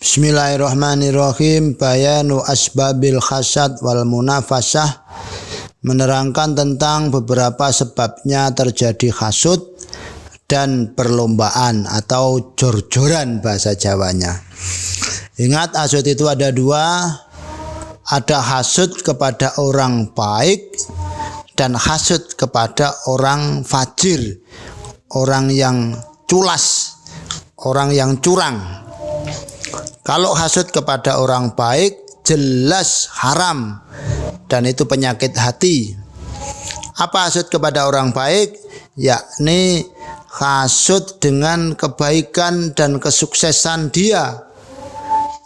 Bismillahirrahmanirrahim. Bayanu asbabil hasad wal munafasah, menerangkan tentang beberapa sebabnya terjadi hasud dan perlombaan atau jor-joran bahasa Jawanya. Ingat, hasud itu ada dua, ada hasud kepada orang baik dan hasud kepada orang fajir, orang yang culas, orang yang curang. Kalau hasud kepada orang baik jelas haram dan itu penyakit hati. Apa hasud kepada orang baik? Yakni hasud dengan kebaikan dan kesuksesan dia,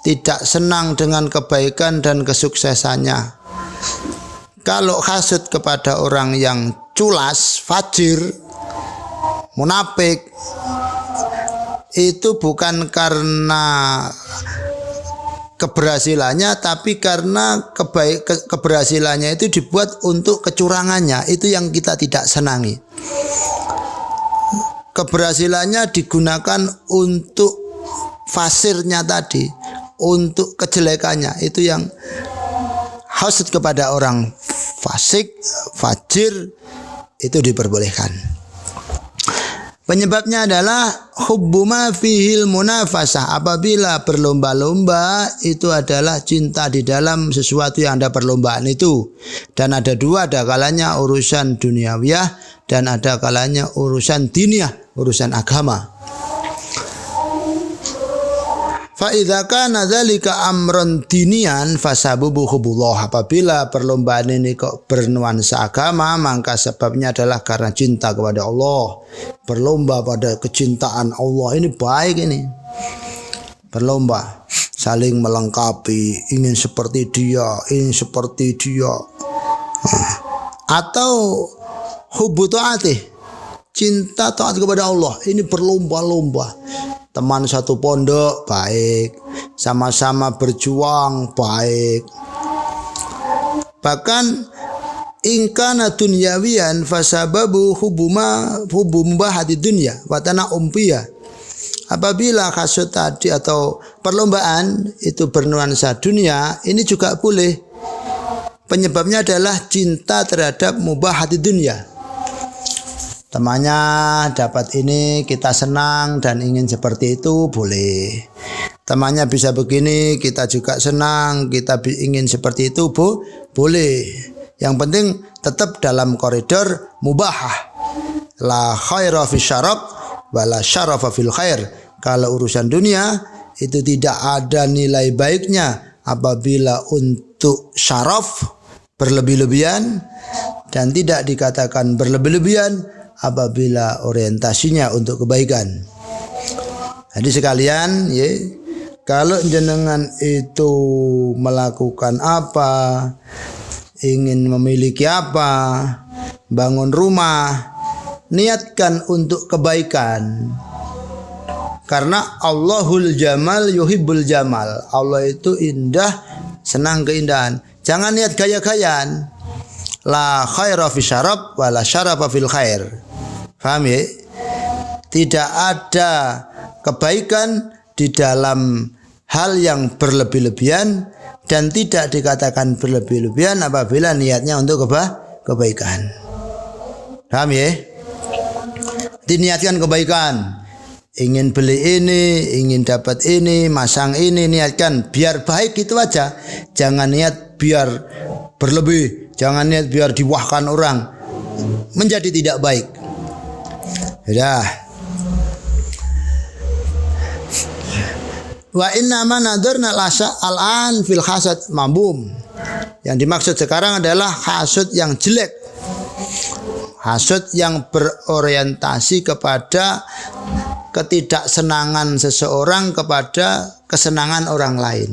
tidak senang dengan kebaikan dan kesuksesannya. Kalau hasud kepada orang yang culas, fajir, munafik, itu bukan karena keberhasilannya, tapi karena keberhasilannya itu dibuat untuk kecurangannya. Itu yang kita tidak senangi. Keberhasilannya digunakan untuk fasirnya tadi, untuk kejelekannya. Itu yang hasud kepada orang fasik, fajir, itu diperbolehkan. Penyebabnya adalah hubbuma fihil munafasah. Apabila berlomba-lomba itu adalah cinta di dalam sesuatu yang ada perlombaan itu. Dan ada dua, ada kalanya urusan duniawiyah dan ada kalanya urusan diniyah, urusan agama. Fa idza kana dzalika amran dinian fasabuhu hubbullah. Apabila perlombaan ini kok bernuansa agama, maka sebabnya adalah karena cinta kepada Allah. Berlomba pada kecintaan Allah, ini baik ini. Berlomba, saling melengkapi, ingin seperti dia, ingin seperti dia. Atau hubbu ta'atih, cinta taat kepada Allah, ini berlomba-lomba. Teman satu pondok baik, sama-sama berjuang baik. Bahkan ingkana dunyawiyan fasababu hubumba hati dunya watana umpia. Apabila hasud tadi atau perlombaan itu bernuansa dunia, ini juga boleh. Penyebabnya adalah cinta terhadap mubah hati dunia. Temannya dapat ini, kita senang dan ingin seperti itu, boleh. Temannya bisa begini, kita juga senang, kita ingin seperti itu, boleh. Yang penting tetap dalam koridor mubahah. La khaira fi syarab wala syarafa fil khair. Kalau urusan dunia itu tidak ada nilai baiknya apabila untuk syaraf berlebih-lebihan, dan tidak dikatakan berlebih-lebihan apabila orientasinya untuk kebaikan. Jadi sekalian, ya, kalau jenengan itu melakukan apa, ingin memiliki apa, bangun rumah, niatkan untuk kebaikan. Karena Allahul Jamal yuhibbul jamal. Allah itu indah, senang keindahan. Jangan niat gaya-gayaan. La khaira fi syarab wala syarafa fil khair. Paham ya? Tidak ada kebaikan di dalam hal yang berlebih-lebihan, dan tidak dikatakan berlebih-lebihan apabila niatnya untuk kebaikan. Paham ya? Diniatkan kebaikan. Ingin beli ini, ingin dapat ini, masang ini, niatkan biar baik, itu aja. Jangan niat biar berlebih, jangan niat biar diwahkan orang, menjadi tidak baik. Sudah. Wa inna ma nadarna al-an fil hasad mabum. Yang dimaksud sekarang adalah hasud yang jelek. Hasud yang berorientasi kepada ketidaksenangan seseorang kepada kesenangan orang lain.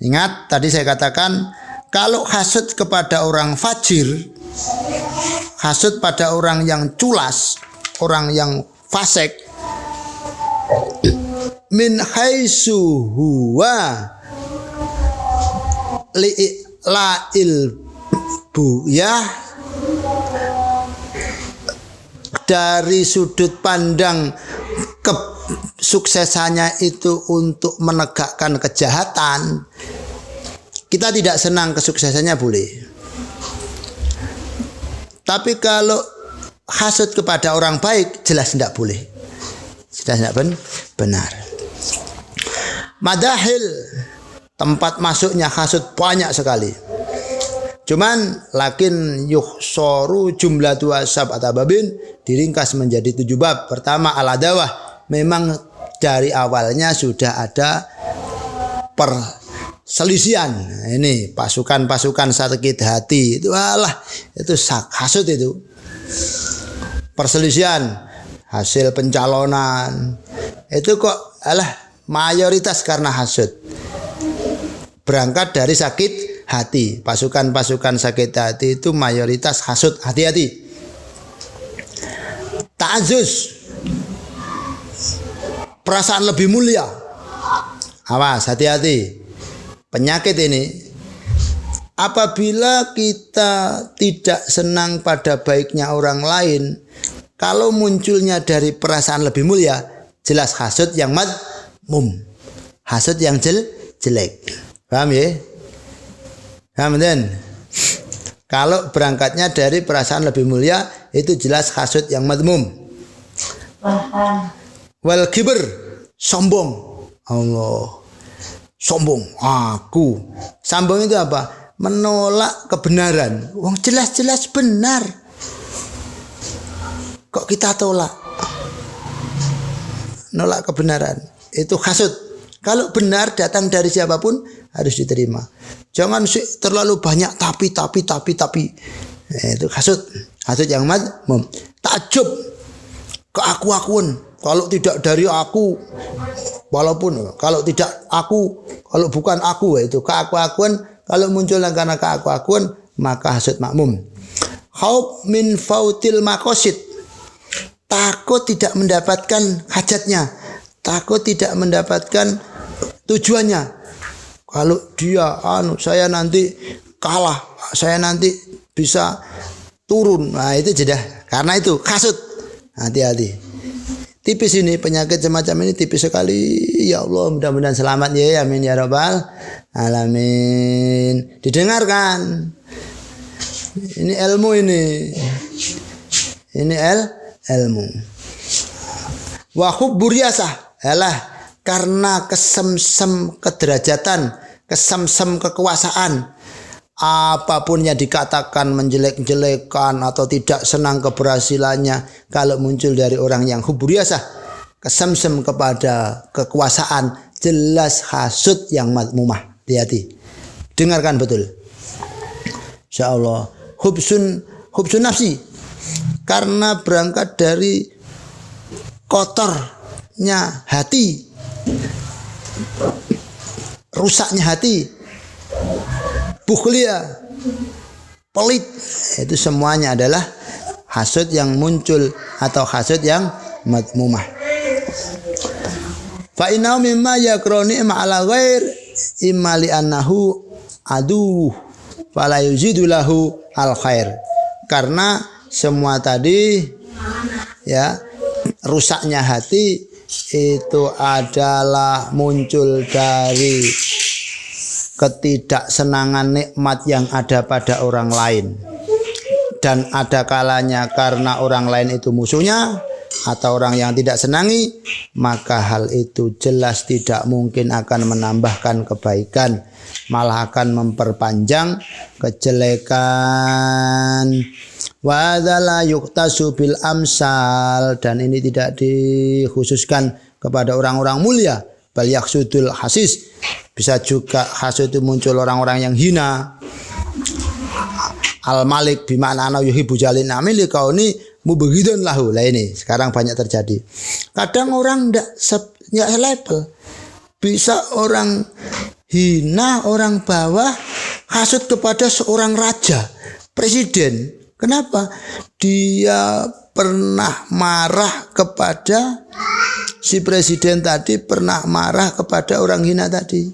Ingat, tadi saya katakan, kalau hasud kepada orang fajir, hasud pada orang yang culas, orang yang fasik, min haitsu huwa la'il buyah, dari sudut pandang suksesannya itu untuk menegakkan kejahatan, kita tidak senang kesuksesannya boleh. Tapi kalau hasud kepada orang baik jelas tidak boleh. Jelas tidak benar. Madahil, tempat masuknya hasud banyak sekali. Cuman lakin yuhsoru jumlah dua sab'at babin, diringkas menjadi 7 bab. Pertama al-adawah, memang dari awalnya sudah ada perselisihan. Ini pasukan-pasukan sakit hati itu itu hasud itu. Perselisihan hasil pencalonan itu kok mayoritas karena hasud. Berangkat dari sakit hati. Pasukan-pasukan sakit hati itu mayoritas hasud. Hati-hati. Ta'azus, perasaan lebih mulia. Awas, hati-hati. Penyakit ini, apabila kita tidak senang pada baiknya orang lain, kalau munculnya dari perasaan lebih mulia, jelas hasud yang madmum, hasud yang jelek. Paham ya? Paham kan? Kalau berangkatnya dari perasaan lebih mulia, itu jelas hasud yang madmum. Wal kibr, sombong. Allah, sombong. Aku. Sombong itu apa? Menolak kebenaran. Wong jelas-jelas benar, kok kita tolak? Nolak kebenaran. Itu hasud. Kalau benar datang dari siapapun harus diterima. Jangan terlalu banyak tapi. Itu hasud. Hasud yang madmum. Takjub, keaku-akuan. Kalau tidak dari aku, walaupun kalau tidak aku, kalau bukan aku, itu keaku-akuan. Kalau muncul karena keaku-akuan, maka hasud makmum. Khauf min fautil maqasid, takut tidak mendapatkan hajatnya, takut tidak mendapatkan tujuannya. Kalau dia saya nanti kalah, saya nanti bisa turun. Nah, itu jeda. Karena itu hasud. Hati-hati. Tipis ini, penyakit semacam ini tipis sekali. Ya Allah, mudah-mudahan selamat ya. Amin ya rabbal alamin. Didengarkan. Ini ilmu ini. Ini ilmu. Wa hubbur riyasah, karena kesemsem kederajatan, kesemsem kekuasaan, apapun yang dikatakan menjelek-jelekan atau tidak senang keberhasilannya, kalau muncul dari orang yang hubbur riyasah, kesemsem kepada kekuasaan, jelas hasud yang madmumah. Hati-hati. Dengarkan betul. Insyaallah. Hubsun nafsi, karena berangkat dari kotornya hati, rusaknya hati, bukhlia, pelit, itu semuanya adalah hasud yang muncul atau hasud yang madmumah. Fa innahu mimma yakroni ma'ala ghair imma li annahu adu fala yuzidu lahu al khair. Karena semua tadi ya, rusaknya hati itu adalah muncul dari ketidaksenangan nikmat yang ada pada orang lain, dan ada kalanya karena orang lain itu musuhnya atau orang yang tidak senangi, maka hal itu jelas tidak mungkin akan menambahkan kebaikan, malah akan memperpanjang kejelekan. Wa dzala yuqtasu bil amsal, dan ini tidak dikhususkan kepada orang-orang mulia. Bal yaksudul hasis, bisa juga hasud itu muncul orang-orang yang hina. Al malik bima'na ana yuhibbu jalin amili kauni mubghidun lahu. Lah ini sekarang banyak terjadi. Kadang orang enggak level. Bisa orang hina, orang bawah, hasud kepada seorang raja, presiden. Kenapa? Dia pernah marah kepada si presiden tadi, pernah marah kepada orang hina tadi,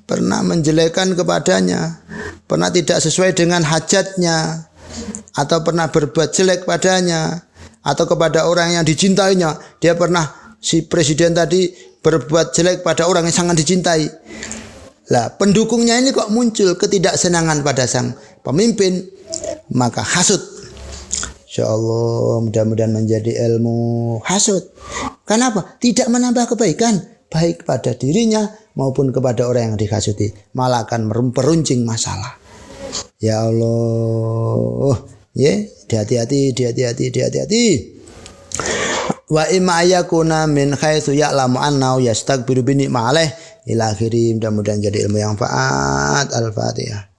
pernah menjelekkan kepadanya, pernah tidak sesuai dengan hajatnya, atau pernah berbuat jelek padanya, atau kepada orang yang dicintainya dia pernah si presiden tadi berbuat jelek pada orang yang sangat dicintai. Lah, pendukungnya ini kok muncul ketidaksenangan pada sang pemimpin, maka hasud. Insyaallah mudah-mudahan menjadi ilmu hasud. Kenapa? Tidak menambah kebaikan baik pada dirinya maupun kepada orang yang dihasuti, malah akan memperuncing masalah. Ya Allah, ya, hati-hati. Wa imma yakuna min haitsu ya'lamu annahu yastaghfiru bi ni'malih ila akhiri. Mudah-mudahan jadi ilmu yang manfaat. Al-Fatihah.